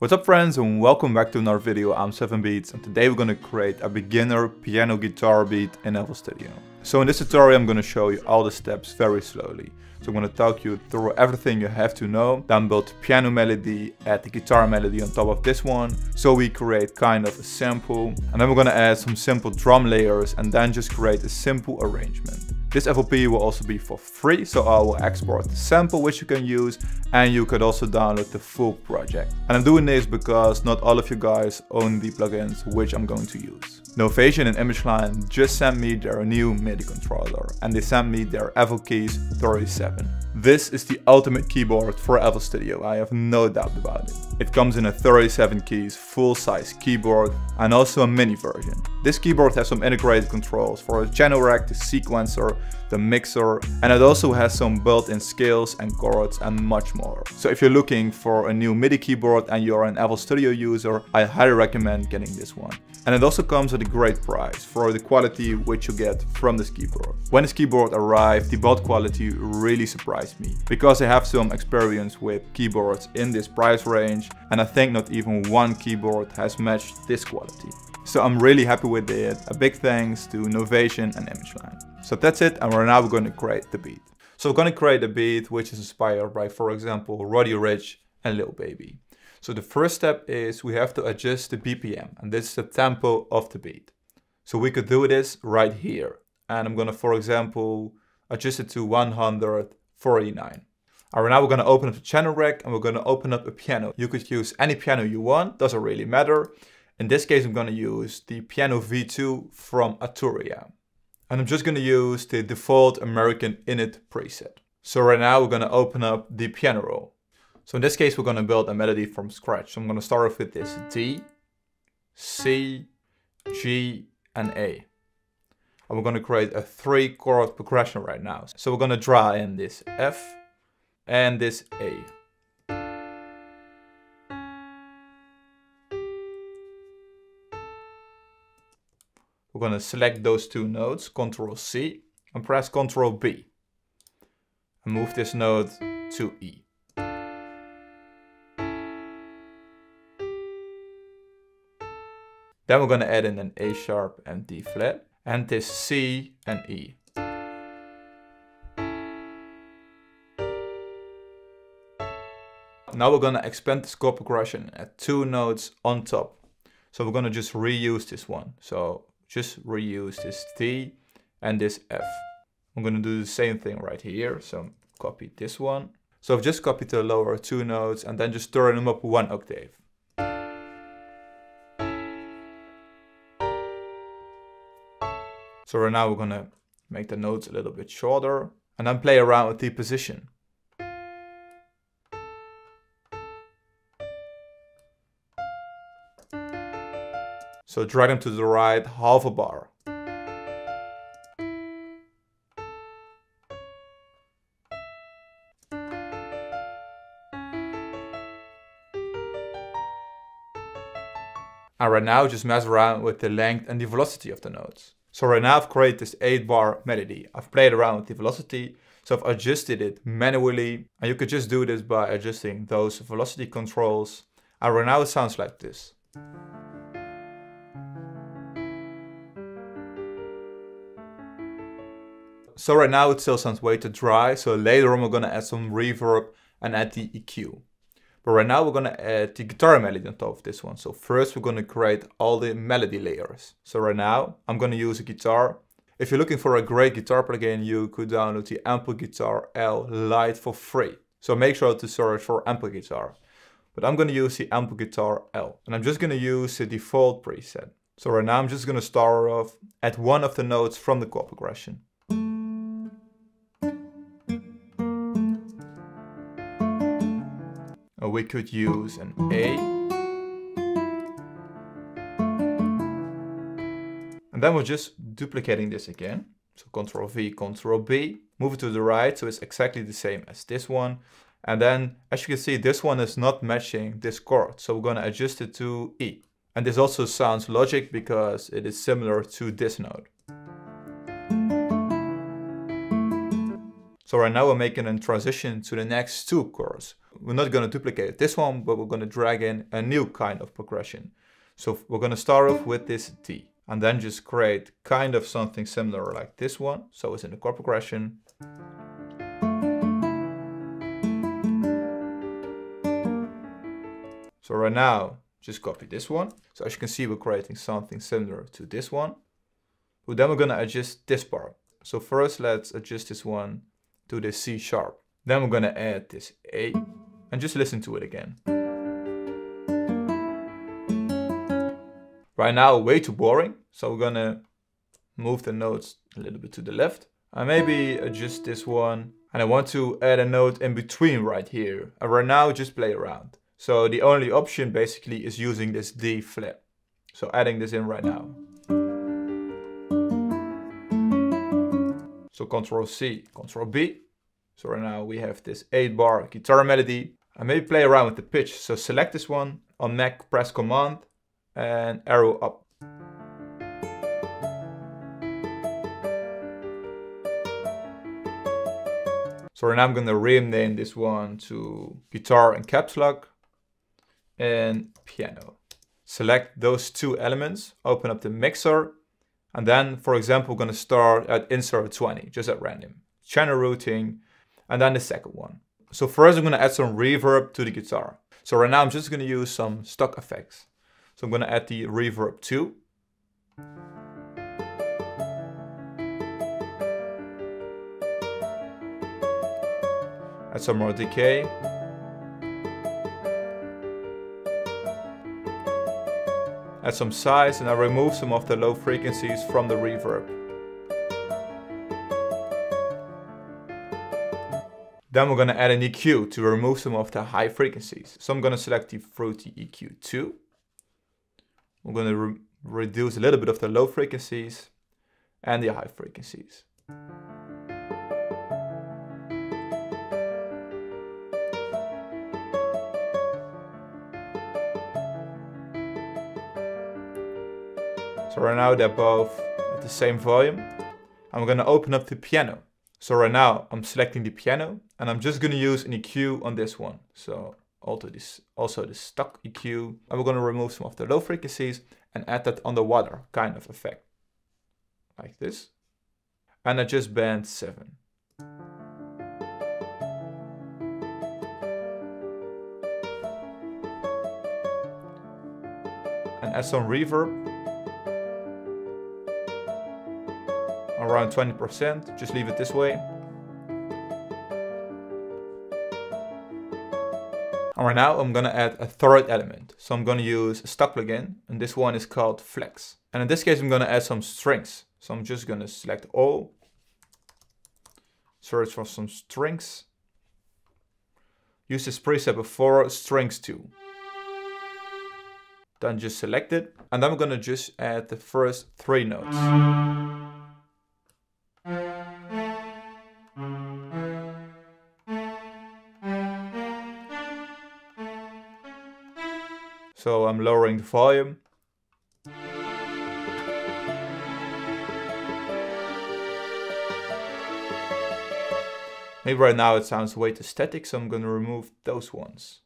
What's up friends, and welcome back to another video. I'm 7beats and today we're going to create a beginner piano guitar beat in FL Studio. So in this tutorial I'm going to show you all the steps very slowly. So I'm going to talk you through everything you have to know, then build the piano melody, add the guitar melody on top of this one, so we create kind of a sample, and then we're going to add some simple drum layers and then just create a simple arrangement. This FLP will also be for free, so I will export the sample which you can use, and you could also download the full project. And I'm doing this because not all of you guys own the plugins which I'm going to use. Novation and ImageLine just sent me their new MIDI controller, and they sent me their FLkey 37. This is the ultimate keyboard for FL Studio, I have no doubt about it. It comes in a 37 keys full-size keyboard and also a mini version. This keyboard has some integrated controls for the channel rack, the sequencer, the mixer, and it also has some built-in scales and chords and much more. So if you're looking for a new MIDI keyboard and you're an FL Studio user, I highly recommend getting this one. And it also comes at a great price for the quality which you get from this keyboard. When this keyboard arrived, the build quality really surprised me, because I have some experience with keyboards in this price range, and I think not even one keyboard has matched this quality. So I'm really happy with it. A big thanks to Novation and ImageLine. So that's it, and right now we're going to create the beat. So we're going to create a beat which is inspired by, for example, Roddy Ricch and Lil Baby. So the first step is we have to adjust the BPM, and this is the tempo of the beat. So we could do this right here. And I'm gonna, for example, adjust it to 149. Alright, now we're gonna open up the channel rack and we're gonna open up a piano. You could use any piano you want, doesn't really matter. In this case, I'm gonna use the Piano V2 from Arturia. And I'm just gonna use the default American Init preset. So right now we're gonna open up the piano roll. So in this case, we're going to build a melody from scratch. So I'm going to start off with this D, C, G, and A. And we're going to create a 3-chord progression right now. So we're going to draw in this F and this A. We're going to select those two notes, Ctrl C, and press Ctrl B. And move this note to E. Then we're going to add in an A sharp and D flat, and this C and E. Now we're going to expand this chord progression at 2 notes on top. So we're going to just reuse this one. So just reuse this D and this F. I'm going to do the same thing right here. So copy this one. So I've just copied the lower 2 notes and then just turn them up 1 octave. So right now we're gonna make the notes a little bit shorter and then play around with the position. So drag them to the right half a bar. And right now just mess around with the length and the velocity of the notes. So right now I've created this 8-bar melody. I've played around with the velocity, so I've adjusted it manually. And you could just do this by adjusting those velocity controls. And right now it sounds like this. So right now it still sounds way too dry, so later on we're going to add some reverb and add the EQ. But right now we're going to add the guitar melody on top of this one. So first we're going to create all the melody layers. So right now I'm going to use a guitar. If you're looking for a great guitar plugin, you could download the Ample Guitar L Lite for free. So make sure to search for Ample Guitar. But I'm going to use the Ample Guitar L. And I'm just going to use the default preset. So right now I'm just going to start off at one of the notes from the chord progression. We could use an A. And then we're just duplicating this again. So Ctrl V, Ctrl B, move it to the right so it's exactly the same as this one. And then as you can see, this one is not matching this chord. So we're going to adjust it to E. And this also sounds logic because it is similar to this note. So right now we're making a transition to the next two chords. we're not going to duplicate this one, but we're going to drag in a new kind of progression. So we're going to start off with this D and then just create kind of something similar like this one. So it's in the chord progression. So right now, just copy this one. So as you can see, we're creating something similar to this one. But then we're going to adjust this part. So first, let's adjust this one to this C sharp. Then we're going to add this A and just listen to it again. Right now, way too boring. So we're going to move the notes a little bit to the left. And maybe adjust this one. And I want to add a note in between right here. And right now, just play around. So the only option basically is using this D flat. So adding this in right now. So Ctrl C, Ctrl B. So right now we have this 8-bar guitar melody. I maybe play around with the pitch. So select this one. On Mac, press Command and arrow up. So right now I'm going to rename this one to guitar in caps lock and piano. Select those two elements, open up the mixer, and then, for example, we're going to start at insert 20, just at random. Channel routing, and then the second one. So first I'm going to add some reverb to the guitar. So right now I'm just going to use some stock effects. So I'm going to add the reverb 2. Add some more decay. Add some size, and I remove some of the low frequencies from the reverb. Then we're going to add an EQ to remove some of the high frequencies. So I'm going to select the Fruity EQ 2. We're going to reduce a little bit of the low frequencies and the high frequencies. So right now they're both at the same volume. I'm going to open up the piano. So right now I'm selecting the piano and I'm just going to use an EQ on this one. So also this stock EQ. And we're going to remove some of the low frequencies and add that underwater kind of effect. Like this. And adjust band 7. And add some reverb. Around 20%, just leave it this way. And right now I'm gonna add a third element. So I'm gonna use a stock plugin, and this one is called Flex. And in this case I'm gonna add some strings. So I'm just gonna select all, search for some strings. Use this preset before, strings 2. Then just select it, and then I'm gonna just add the first 3 notes. So I'm lowering the volume. Maybe right now it sounds way too static, so I'm going to remove those ones.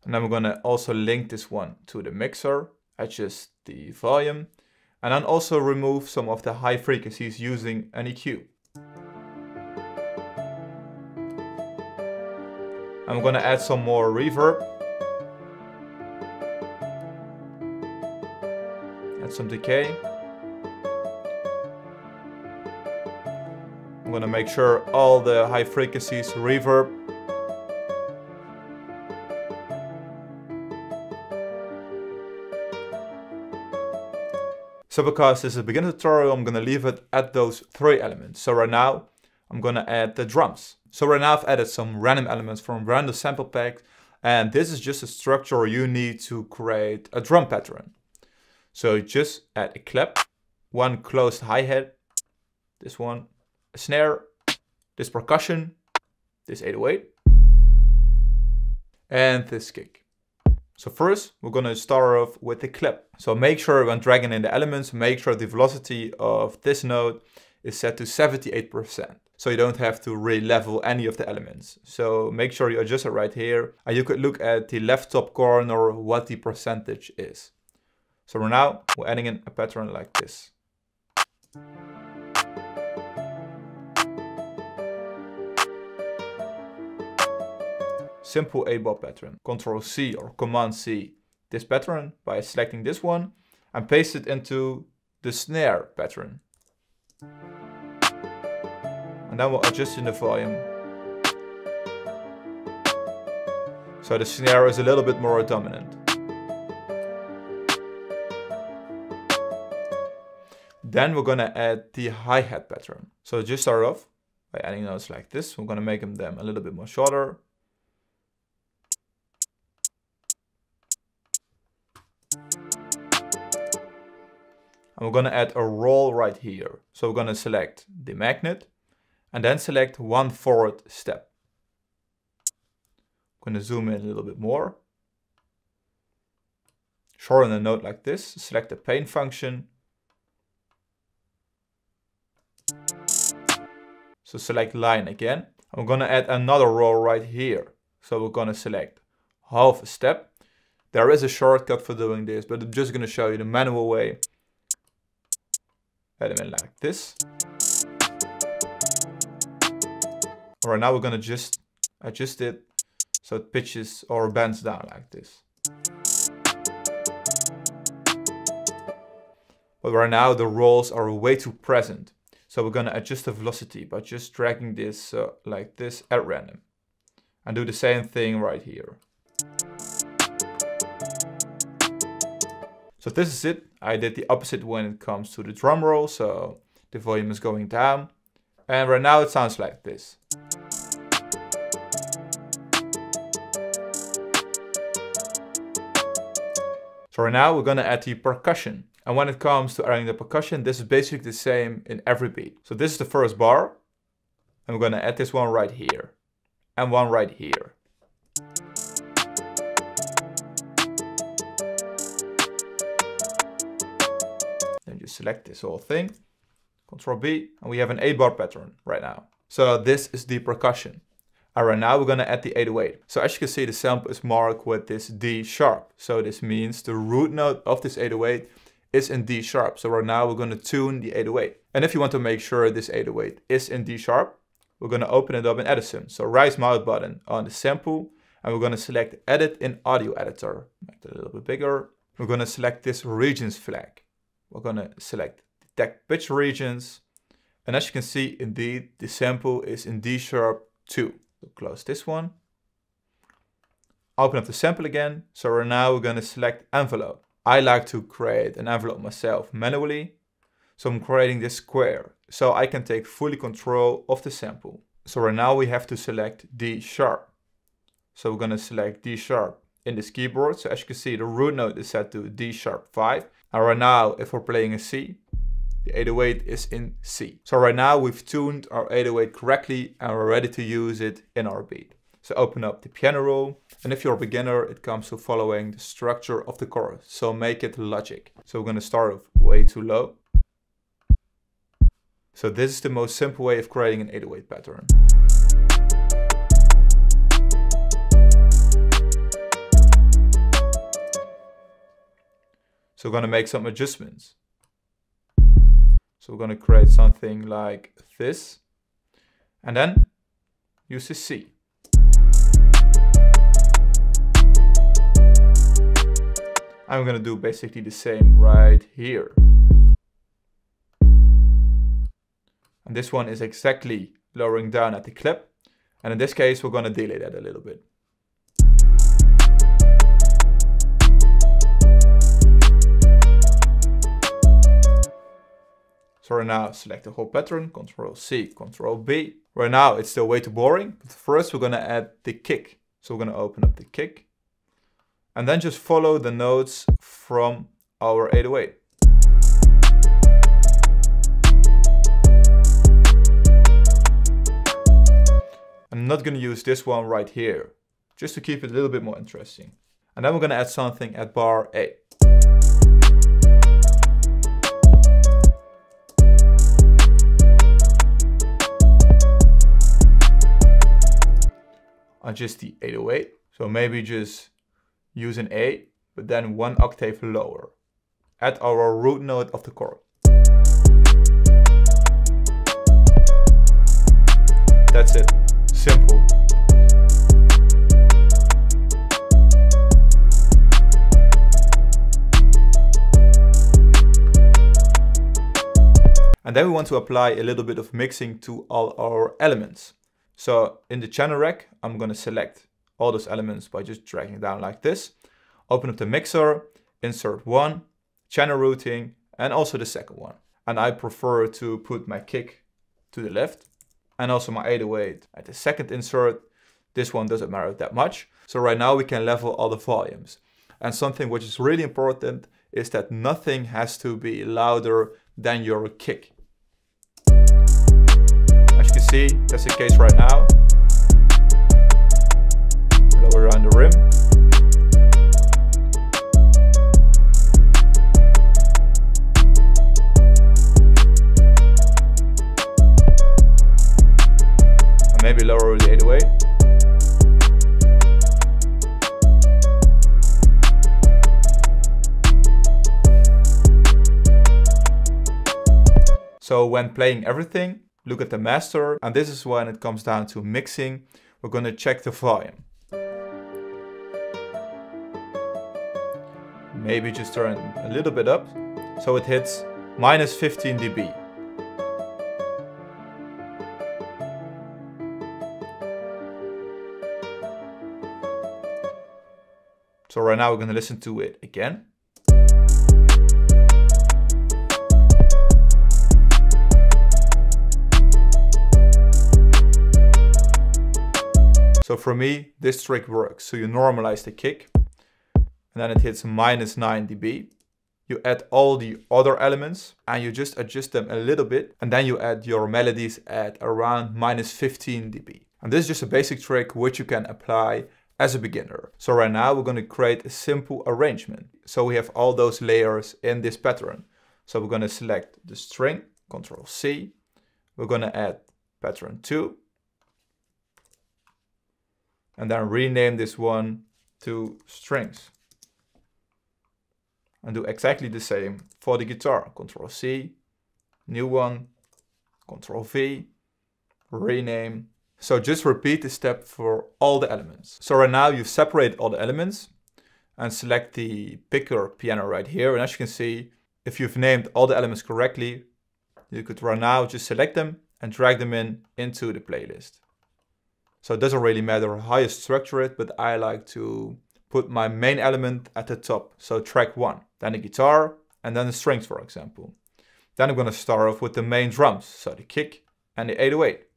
And then we're going to also link this one to the mixer, adjust the volume, and then also remove some of the high frequencies using an EQ. I'm going to add some more reverb. Add some decay. I'm going to make sure all the high frequencies reverb. So because this is a beginner tutorial, I'm going to leave it at those 3 elements. So right now, I'm going to add the drums. So right now I've added some random elements from random sample packs, and this is just a structure you need to create a drum pattern. So just add a clap, one closed hi-hat, this one, a snare, this percussion, this 808, and this kick. So first we're going to start off with the clap. So make sure when dragging in the elements, make sure the velocity of this note is set to 78%. So you don't have to re-level any of the elements. So make sure you adjust it right here. And you could look at the left top corner what the percentage is. So now we're adding in a pattern like this. Simple 8-bar pattern. Ctrl C or Command C this pattern by selecting this one and paste it into the snare pattern. And then we'll adjust in the volume. So the snare is a little bit more dominant. Then we're gonna add the hi-hat pattern. So just start off by adding notes like this. We're gonna make them a little bit more shorter. And we're gonna add a roll right here. So we're gonna select the magnet and then select 1 forward step. I'm gonna zoom in a little bit more. Shorten the note like this, select the paint function. So select line again. I'm gonna add another roll right here. So we're gonna select half a step. There is a shortcut for doing this, but I'm just gonna show you the manual way. Add them in like this. Alright, now we're gonna just adjust it so it pitches or bends down like this. But right now the rolls are way too present. So we're gonna adjust the velocity by just dragging this like this at random. And do the same thing right here. So this is it. I did the opposite when it comes to the drum roll. So the volume is going down. And right now it sounds like this. So right now we're gonna add the percussion. And when it comes to adding the percussion, this is basically the same in every beat. So this is the first bar. And we're gonna add this one right here. And one right here. Then you select this whole thing. Ctrl B. And we have an 8-bar pattern right now. So this is the percussion. And right now we're gonna add the 808. So as you can see, the sample is marked with this D sharp. So this means the root note of this 808 is in D sharp. So right now we're gonna tune the 808. And if you want to make sure this 808 is in D sharp, we're gonna open it up in Edison. So right mouse button on the sample, and we're gonna select Edit in Audio Editor. Make it a little bit bigger. We're gonna select this regions flag. We're gonna select Detect Pitch Regions. And as you can see, indeed, the sample is in D sharp 2. So close this one. Open up the sample again. So right now we're gonna select Envelope. I like to create an envelope myself manually. So I'm creating this square. So I can take fully control of the sample. So right now we have to select D sharp. So we're gonna select D sharp in this keyboard. So as you can see, the root note is set to D sharp 5. And right now, if we're playing a C, the 808 is in C. So right now we've tuned our 808 correctly and we're ready to use it in our beat. So open up the piano roll. And if you're a beginner, it comes to following the structure of the chorus. So make it logic. So we're gonna start off way too low. So this is the most simple way of creating an 808 pattern. So we're gonna make some adjustments. So we're gonna create something like this. And then use the C. I'm gonna do basically the same right here. And this one is exactly lowering down at the clip. And in this case, we're gonna delay that a little bit. So right now, select the whole pattern, Ctrl C, Ctrl B. Right now, it's still way too boring. But first, we're gonna add the kick. So we're gonna open up the kick. And then just follow the notes from our 808. I'm not gonna use this one right here, just to keep it a little bit more interesting. And then we're gonna add something at bar A. adjust the 808. So maybe just use an A, but then 1 octave lower at our root note of the chord. That's it. Simple. And then we want to apply a little bit of mixing to all our elements. So in the channel rack, I'm going to select all those elements by just dragging down like this. Open up the mixer, insert one, channel routing, and also the second one. And I prefer to put my kick to the left and also my 808 at the second insert. This one doesn't matter that much. So right now we can level all the volumes. And something which is really important is that nothing has to be louder than your kick. As you can see, that's the case right now. Lower around the rim. And maybe lower the 808. So when playing everything, look at the master, and this is when it comes down to mixing. We're going to check the volume. Maybe just turn a little bit up, so it hits minus 15 dB. So right now we're going to listen to it again. So for me, this trick works. So you normalize the kick, and then it hits minus 9 dB. You add all the other elements and you just adjust them a little bit. And then you add your melodies at around minus 15 dB. And this is just a basic trick which you can apply as a beginner. So right now we're going to create a simple arrangement. So we have all those layers in this pattern. So we're going to select the string, Ctrl C. We're going to add pattern 2. And then rename this one to strings. And do exactly the same for the guitar. Ctrl C, new one, Ctrl V, rename. So just repeat this step for all the elements. So right now you've separated all the elements and select the picker piano right here. And as you can see, if you've named all the elements correctly, you could right now just select them and drag them into the playlist. So it doesn't really matter how you structure it, but I like to put my main element at the top. So track 1, then the guitar, and then the strings, for example. Then I'm going to start off with the main drums, so the kick and the 808.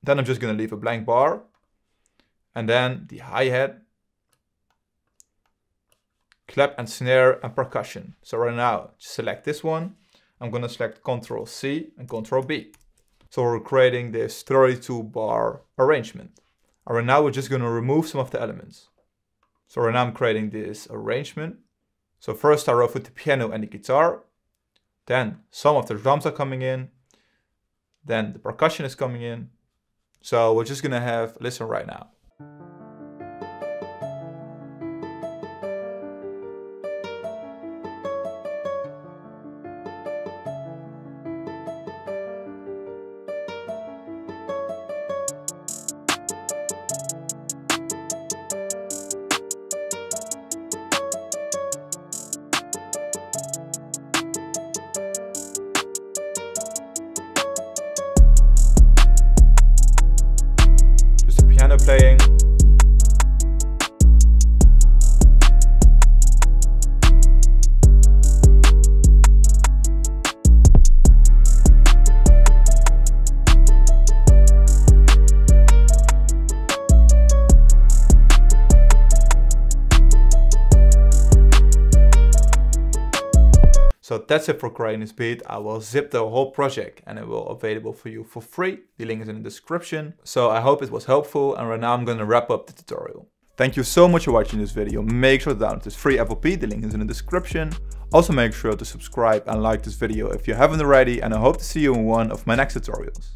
Then I'm just going to leave a blank bar, and then the hi-hat, clap and snare and percussion. So right now, select this one. I'm going to select Ctrl C and Ctrl B. So we're creating this 32 bar arrangement. And right now we're just going to remove some of the elements. So right now I'm creating this arrangement. So first start off with the piano and the guitar. Then some of the drums are coming in. Then the percussion is coming in. So we're just going to have a listen right now. Playing. So that's it for creating this beat. I will zip the whole project and it will be available for you for free. The link is in the description. So I hope it was helpful, and right now I'm going to wrap up the tutorial. Thank you so much for watching this video. Make sure to download this free FLP. The link is in the description. Also make sure to subscribe and like this video if you haven't already, and I hope to see you in one of my next tutorials.